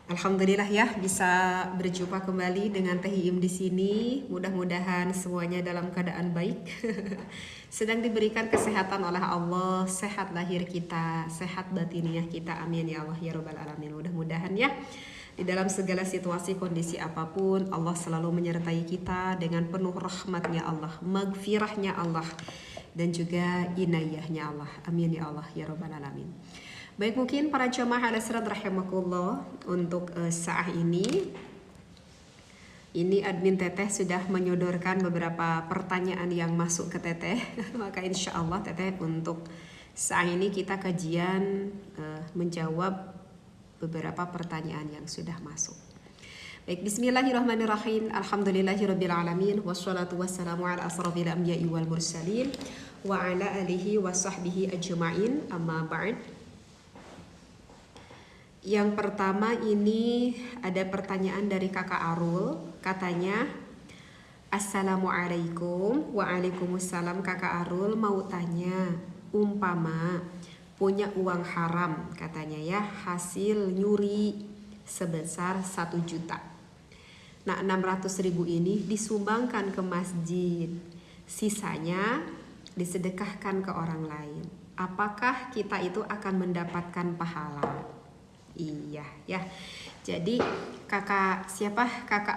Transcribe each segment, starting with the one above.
Alhamdulillah ya bisa berjumpa kembali dengan Teh Iim di sini. Mudah-mudahan semuanya dalam keadaan baik. Sedang diberikan kesehatan oleh Allah, sehat lahir kita, sehat batiniah kita. Amin ya Allah ya Rabbal alamin. Mudah-mudahan ya di dalam segala situasi kondisi apapun Allah selalu menyertai kita dengan penuh rahmatnya Allah, magfirahnya Allah dan juga inayahnya Allah. Amin ya Allah ya Rabbal alamin. Baik, mungkin para jamaah al-asrad rahimakumullah untuk saat ini admin Teteh sudah menyodorkan beberapa pertanyaan yang masuk ke Teteh. Maka insya Allah Teteh untuk saat ini kita kajian menjawab beberapa pertanyaan yang sudah masuk. Baik, bismillahirrahmanirrahim. Alhamdulillahirabbil alamin wassalatu wassalamu ala asrofil anbiya'i wal mursalin wa ala alihi wa sahbihi ajma'in. Amma ba'd. Yang pertama ini ada pertanyaan dari Kakak Arul. Katanya, Assalamualaikum. Waalaikumsalam. Kakak Arul mau tanya, umpama punya uang haram katanya ya, hasil nyuri sebesar 1 juta. Nah, 600.000 ini disumbangkan ke masjid, sisanya disedekahkan ke orang lain. Apakah kita itu akan mendapatkan pahala? Iya ya. Jadi kakak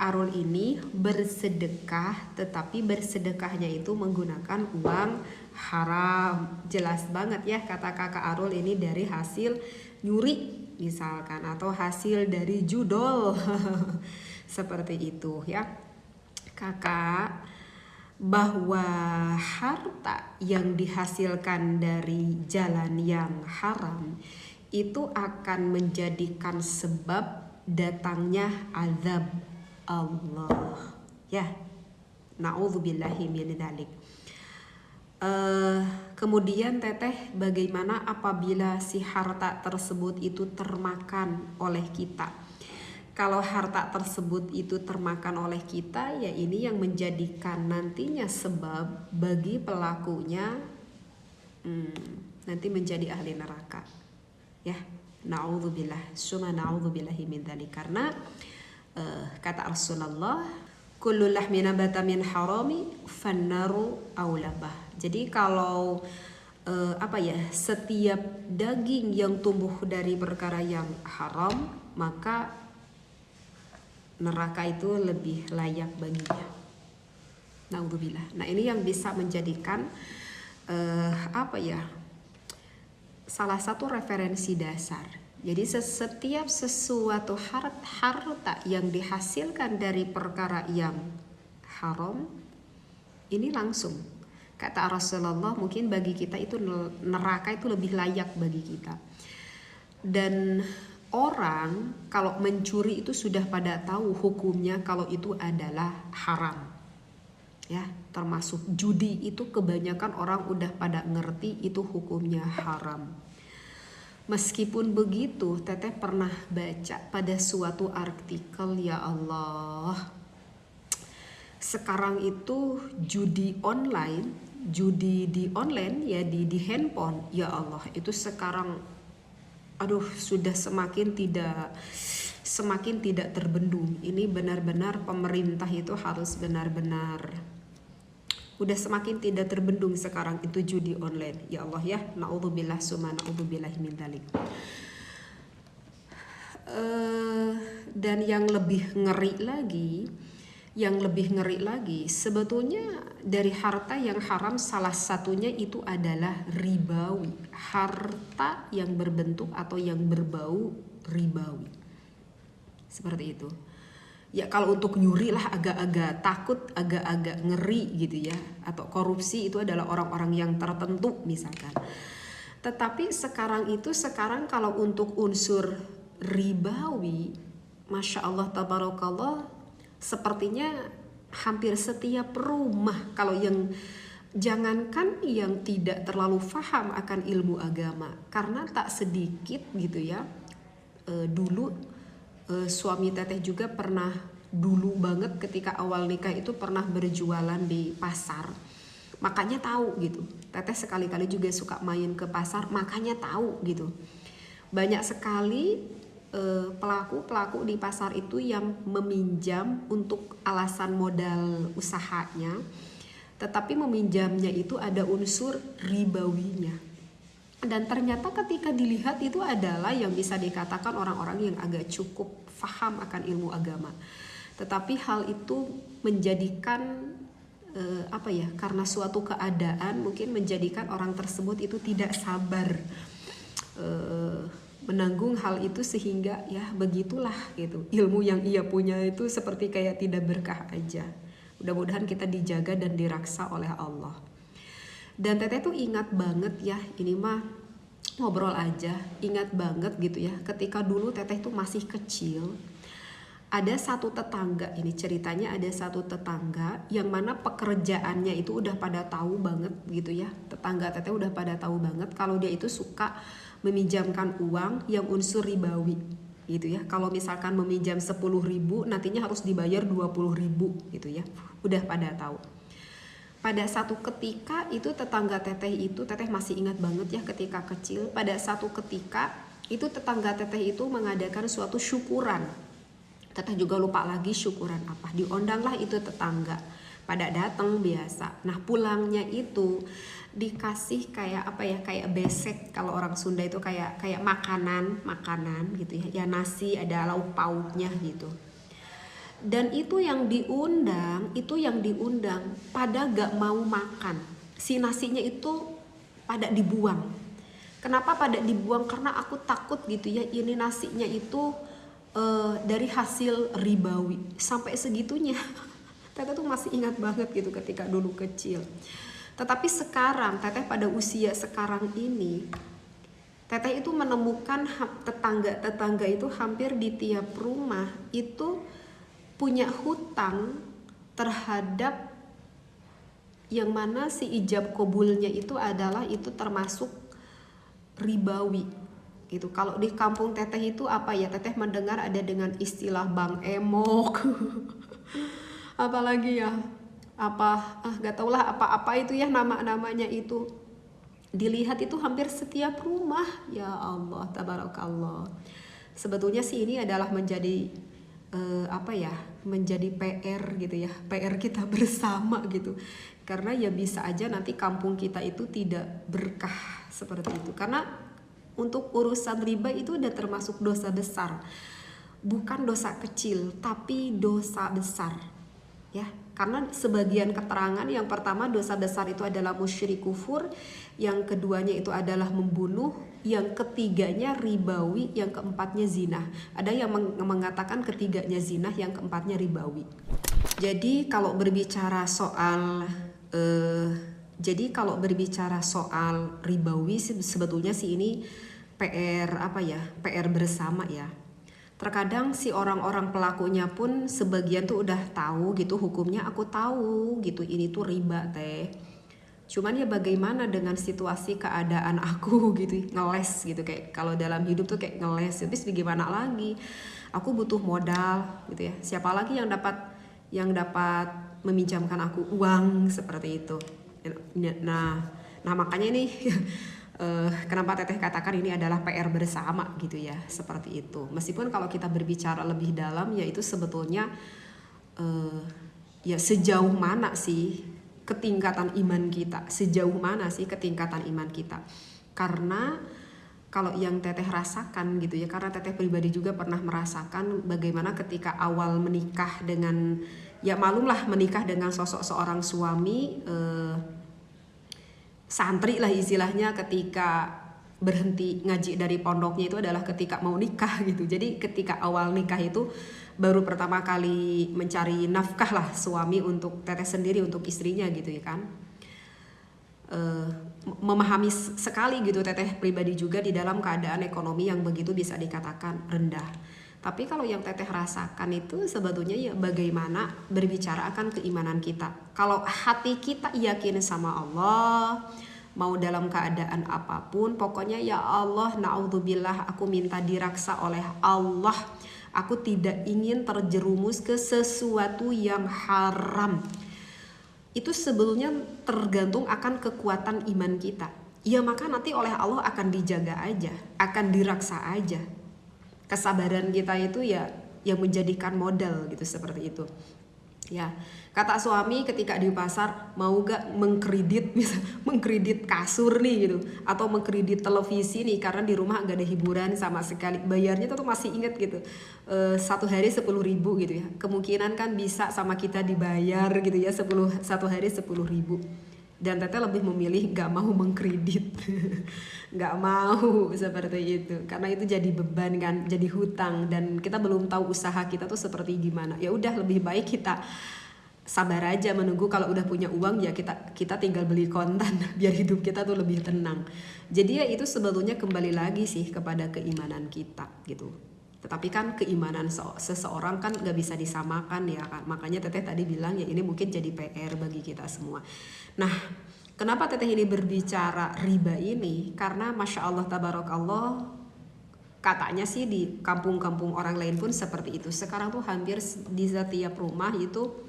Arul ini bersedekah, tetapi bersedekahnya itu menggunakan uang haram. Jelas banget ya, kata kakak Arul ini dari hasil nyuri misalkan, atau hasil dari judol. Seperti itu ya kakak, bahwa harta yang dihasilkan dari jalan yang haram itu akan menjadikan sebab datangnya azab Allah ya, na'udzubillahi min dzalik. Kemudian Teteh, bagaimana apabila si harta tersebut itu termakan oleh kita? Kalau harta tersebut itu termakan oleh kita, ya ini yang menjadikan nantinya sebab bagi pelakunya nanti menjadi ahli neraka ya, na'udzubillah, summa na'udzubillahi min dzalik. Karena kata Rasulullah, kullu lahmin nabata min harami fannaru aulabah. Jadi kalau setiap daging yang tumbuh dari perkara yang haram, maka neraka itu lebih layak baginya. Na'udzubillah. Nah, ini yang bisa menjadikan salah satu referensi dasar. Jadi setiap sesuatu harta yang dihasilkan dari perkara yang haram, ini langsung kata Rasulullah, mungkin bagi kita itu neraka itu lebih layak bagi kita. Dan orang kalau mencuri itu sudah pada tahu hukumnya kalau itu adalah haram ya, termasuk judi itu kebanyakan orang udah pada ngerti itu hukumnya haram. Meskipun begitu, Teteh pernah baca pada suatu artikel, ya Allah, sekarang itu judi di online ya, di handphone, ya Allah, itu sekarang sudah semakin tidak terbendung. Ini benar-benar pemerintah itu harus benar-benar udah semakin tidak terbendung sekarang itu judi online, ya Allah ya, na'udzubillah summa na'udzubillah min dzalik. Dan yang lebih ngeri lagi sebetulnya dari harta yang haram, salah satunya itu adalah ribawi, harta yang berbentuk atau yang berbau ribawi, seperti itu ya. Kalau untuk nyuri lah agak-agak takut, agak-agak ngeri gitu ya, atau korupsi itu adalah orang-orang yang tertentu misalkan. Tetapi sekarang kalau untuk unsur ribawi, Masya Allah tabarakallah, sepertinya hampir setiap rumah, kalau yang jangankan yang tidak terlalu paham akan ilmu agama, karena tak sedikit gitu ya, dulu suami Teteh juga pernah, dulu banget ketika awal nikah itu pernah berjualan di pasar, makanya tahu gitu. Teteh sekali-kali juga suka main ke pasar, makanya tahu gitu. Banyak sekali pelaku di pasar itu yang meminjam untuk alasan modal usahanya, tetapi meminjamnya itu ada unsur ribawinya. Dan ternyata ketika dilihat itu adalah yang bisa dikatakan orang-orang yang agak cukup paham akan ilmu agama. Tetapi hal itu menjadikan karena suatu keadaan mungkin menjadikan orang tersebut itu tidak sabar menanggung hal itu, sehingga ya begitulah gitu, ilmu yang ia punya itu seperti kayak tidak berkah aja. Mudah-mudahan kita dijaga dan diraksa oleh Allah. Dan Teteh tuh ingat banget ya, ini mah ngobrol aja, ingat banget gitu ya, ketika dulu Teteh tuh masih kecil, ada satu tetangga, ini ceritanya ada satu tetangga yang mana pekerjaannya itu udah pada tahu banget gitu ya. Tetangga Teteh udah pada tahu banget kalau dia itu suka meminjamkan uang yang unsur ribawi gitu ya. Kalau misalkan meminjam 10.000 nantinya harus dibayar 20.000 gitu ya. Udah pada tahu. Pada satu ketika itu tetangga Teteh itu, Teteh masih ingat banget ya ketika kecil, pada satu ketika itu tetangga Teteh itu mengadakan suatu syukuran. Teteh juga lupa lagi syukuran apa. Diundanglah itu tetangga, pada datang biasa. Nah pulangnya itu dikasih kayak kayak besek, kalau orang Sunda itu kayak makanan gitu ya, nasi ada lauk pauknya gitu. Dan itu yang diundang pada gak mau makan, si nasinya itu pada dibuang. Kenapa pada dibuang? Karena aku takut gitu ya, ini nasinya itu dari hasil ribawi. Sampai segitunya Teteh tuh masih ingat banget gitu ketika dulu kecil. Tetapi sekarang Teteh pada usia sekarang ini, Teteh itu menemukan tetangga itu hampir di tiap rumah itu punya hutang terhadap yang mana si ijab kabulnya itu adalah itu termasuk ribawi gitu. Kalau di kampung Teteh itu Teteh mendengar ada dengan istilah Bang Emok apalagi ya gak tau lah apa itu ya namanya itu. Dilihat itu hampir setiap rumah. Ya Allah, tabarakallah. Sebetulnya sih ini adalah menjadi menjadi PR gitu ya, PR kita bersama gitu. Karena ya bisa aja nanti kampung kita itu tidak berkah seperti itu. Karena untuk urusan riba itu udah termasuk dosa besar. Bukan dosa kecil, tapi dosa besar. Ya, karena sebagian keterangan, yang pertama dosa besar itu adalah musyrik kufur, yang keduanya itu adalah membunuh, yang ketiganya ribawi, yang keempatnya zina. Ada yang mengatakan ketiganya zina, yang keempatnya ribawi. Jadi kalau berbicara soal ribawi sebetulnya sih ini PR bersama ya. Terkadang si orang-orang pelakunya pun sebagian tuh udah tahu gitu hukumnya, aku tahu gitu ini tuh riba teh. Cuman ya bagaimana dengan situasi keadaan aku gitu, ngeles gitu, kayak kalau dalam hidup tuh kayak ngeles, terus bagaimana lagi? Aku butuh modal gitu ya. Siapa lagi yang dapat meminjamkan aku uang seperti itu. Nah makanya ini kenapa Teteh katakan ini adalah PR bersama gitu ya, seperti itu. Meskipun kalau kita berbicara lebih dalam, yaitu sebetulnya ya sejauh mana sih ketingkatan iman kita, karena kalau yang Teteh rasakan gitu ya, karena Teteh pribadi juga pernah merasakan bagaimana ketika awal menikah dengan, ya malumlah menikah dengan sosok seorang suami santri lah istilahnya, ketika berhenti ngaji dari pondoknya itu adalah ketika mau nikah gitu. Jadi ketika awal nikah itu baru pertama kali mencari nafkah lah suami untuk Teteh sendiri, untuk istrinya gitu ya kan. Memahami sekali gitu Teteh pribadi juga di dalam keadaan ekonomi yang begitu bisa dikatakan rendah. Tapi kalau yang Teteh rasakan itu sebetulnya ya bagaimana berbicara akan keimanan kita. Kalau hati kita yakin sama Allah, mau dalam keadaan apapun, pokoknya ya Allah, na'udzubillah, aku minta diraksa oleh Allah. Aku tidak ingin terjerumus ke sesuatu yang haram. Itu sebetulnya tergantung akan kekuatan iman kita. Ya maka nanti oleh Allah akan dijaga aja, akan diraksa aja. kesabaran kita itu ya yang menjadikan modal gitu, seperti itu. Ya, kata suami ketika di pasar, mau gak mengkredit, bisa mengkredit kasur nih gitu, atau mengkredit televisi nih karena di rumah gak ada hiburan sama sekali, bayarnya tuh masih inget gitu, 1 hari 10.000 gitu ya, kemungkinan kan bisa sama kita dibayar gitu ya 1 hari 10.000. Dan Teteh lebih memilih gak mau mengkredit gak mau seperti itu, karena itu jadi beban kan, jadi hutang, dan kita belum tahu usaha kita tuh seperti gimana. Ya udah, lebih baik kita sabar aja menunggu. Kalau udah punya uang ya kita tinggal beli kontan biar hidup kita tuh lebih tenang. Jadi ya itu sebetulnya kembali lagi sih kepada keimanan kita gitu. Tetapi kan keimanan seseorang kan gak bisa disamakan ya kan. Makanya Teteh tadi bilang ya ini mungkin jadi PR bagi kita semua. Nah, kenapa Teteh ini berbicara riba ini? Karena Masya Allah Tabarakallah, katanya sih di kampung-kampung orang lain pun seperti itu. Sekarang tuh hampir di setiap rumah itu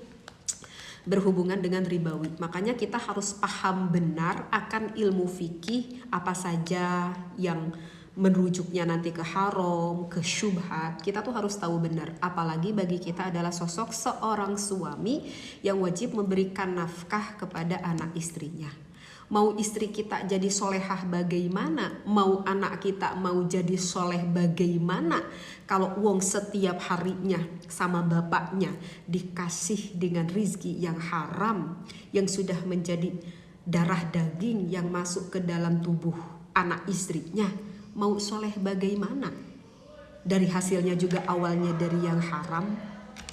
berhubungan dengan ribawi. Makanya kita harus paham benar akan ilmu fikih apa saja yang merujuknya nanti ke haram, ke syubhat. Kita tuh harus tahu benar. Apalagi bagi kita adalah sosok seorang suami yang wajib memberikan nafkah kepada anak istrinya. Mau istri kita jadi solehah bagaimana, mau anak kita mau jadi soleh bagaimana, kalau uang setiap harinya sama bapaknya dikasih dengan rizki yang haram, yang sudah menjadi darah daging yang masuk ke dalam tubuh anak istrinya, mau soleh bagaimana? Dari hasilnya juga awalnya dari yang haram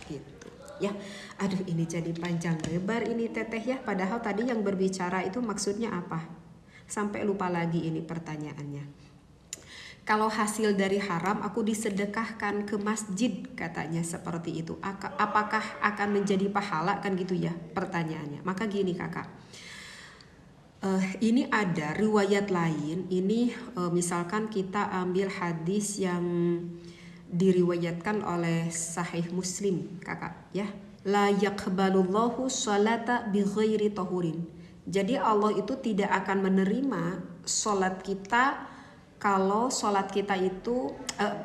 gitu ya. Aduh, ini jadi panjang lebar ini Teteh ya. Padahal tadi yang berbicara itu maksudnya apa? Sampai lupa lagi ini pertanyaannya. Kalau hasil dari haram aku disedekahkan ke masjid katanya seperti itu. Apakah akan menjadi pahala kan gitu ya pertanyaannya. Maka gini kakak. Ini ada riwayat lain. Ini misalkan kita ambil hadis yang diriwayatkan oleh Sahih Muslim kakak ya. La yaqbalullahu sholata bighairi tahurin. Jadi Allah itu tidak akan menerima sholat kita kalau sholat kita itu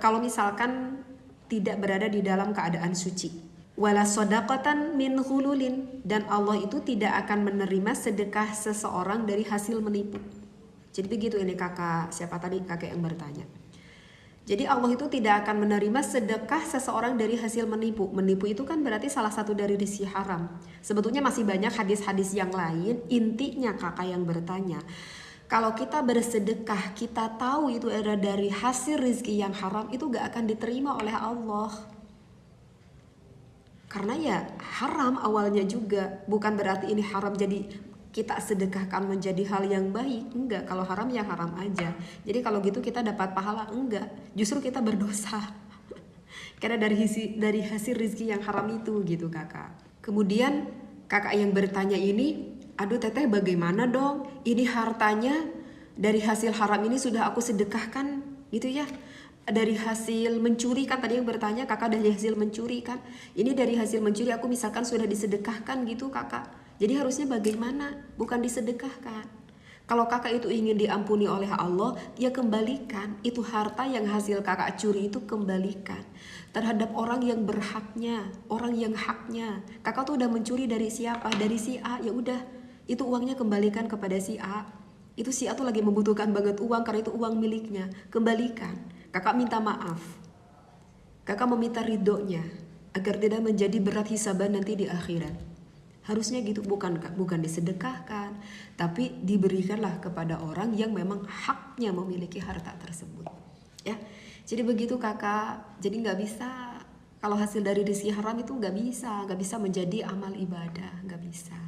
kalau misalkan tidak berada di dalam keadaan suci. Wala shadaqatan min ghululin, dan Allah itu tidak akan menerima sedekah seseorang dari hasil menipu. Jadi begitu ini kakak, siapa tadi kakek yang bertanya. Jadi Allah itu tidak akan menerima sedekah seseorang dari hasil menipu. Menipu itu kan berarti salah satu dari rizki haram. Sebetulnya masih banyak hadis-hadis yang lain. Intinya kakak yang bertanya, kalau kita bersedekah kita tahu itu ada dari hasil rizki yang haram, itu gak akan diterima oleh Allah. Karena ya haram awalnya juga. Bukan berarti ini haram jadi kita sedekahkan menjadi hal yang baik. Enggak, kalau haram ya haram aja. Jadi kalau gitu kita dapat pahala? Enggak, justru kita berdosa. Karena dari hasil rezeki yang haram itu gitu kakak. Kemudian kakak yang bertanya ini, aduh Teteh bagaimana dong? Ini hartanya dari hasil haram ini sudah aku sedekahkan gitu ya. Dari hasil mencuri kan tadi yang bertanya kakak, dari hasil mencuri kan. Ini dari hasil mencuri aku misalkan sudah disedekahkan gitu kakak. Jadi harusnya bagaimana? Bukan disedekahkan. Kalau kakak itu ingin diampuni oleh Allah, ya kembalikan. Itu harta yang hasil kakak curi itu kembalikan. Terhadap orang yang berhaknya, orang yang haknya. Kakak tuh udah mencuri dari siapa? Dari si A, ya udah. Itu uangnya kembalikan kepada si A. Itu si A tuh lagi membutuhkan banget uang karena itu uang miliknya. Kembalikan. Kakak minta maaf. Kakak meminta ridhonya agar tidak menjadi berat hisaban nanti di akhirat. Harusnya gitu, bukan disedekahkan, tapi diberikanlah kepada orang yang memang haknya memiliki harta tersebut. Ya, jadi begitu kakak. Jadi nggak bisa kalau hasil dari rezeki haram itu nggak bisa menjadi amal ibadah, nggak bisa.